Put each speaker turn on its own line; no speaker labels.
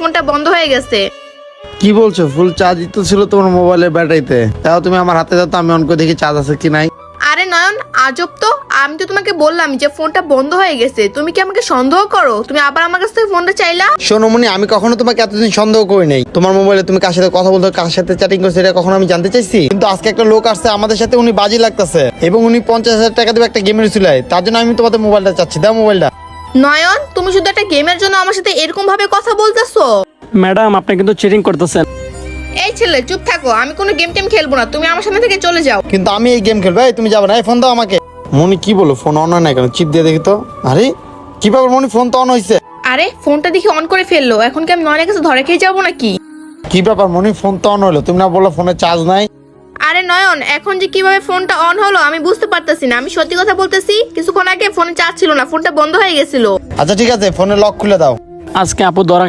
ফোনটা বন্ধ হয়ে গেছে।
কি বলছো? ফুল চার্জ তো ছিল তোমার মোবাইলের ব্যাটারিতে। তাও তুমি আমার হাতে দাও তো, আমি অন করে দেখি চার্জ আছে কি নাই।
আরে নয়ন, আজব তো। আমি তো তোমাকে বললাম যে ফোনটা বন্ধ হয়ে গেছে, তুমি কি আমাকে সন্দেহ করো? তুমি আবার আমার কাছ থেকে ফোনটা চাইলা।
শোনো মনি, আমি কখনো তোমাকে এতদিন সন্দেহ করি নাই। তোমার মোবাইলে তুমি কার সাথে কথা বলছো, কার সাথে চ্যাটিং করছো, এটা কখনো আমি জানতে চাইছি? কিন্তু আজকে একটা লোক আসছে আমাদের সাথে, উনি বাজি লাগতেছে এবং উনি 50,000 টাকা দেবে একটা গেমের চুলায়। তার জন্য আমি তোমাদের মোবাইলটা চাচ্ছি, দাও মোবাইলটা।
নয়ন, তুমি শুধু একটা গেমের জন্য আমার সাথে এরকম ভাবে কথা বলতেছো?
ম্যাডাম, আপনি কিন্তু চিটিং করতেছেন।
এই ছেলে চুপ থাকো, আমি কোনো গেম টেম খেলবো না, তুমি আমার সামনে থেকে চলে যাও।
কিন্তু আমি এই গেম খেলবো। এই তুমি যাবে না, এই ফোন দাও আমাকে। মনি কি বলো, ফোন অন হয় না কেন? চিপ দিয়ে দেখি তো। আরে কি ব্যাপার মনি, ফোন তো অন হয়েছে।
আরে ফোনটা দেখি অন করে ফেললো, এখন কি আমি নয়নের কাছে ধরে খেয়ে যাবো নাকি?
কি ব্যাপার মনি, ফোন তো অন হলো, তুমি না বললো ফোনে চার্জ নাই?
আরে নয়ন, এখন যে কিভাবে ফোনটা অন হলো আমি বুঝতে পারতেছি না। আমি সত্যি কথা বলতেছি, কিছুক্ষণ আগে ফোনে চার্জ ছিল না, ফোনটা বন্ধ হয়ে গেছিল।
আচ্ছা ঠিক আছে, ফোনে লক খুলে দাও।
আজকে আপু ধরা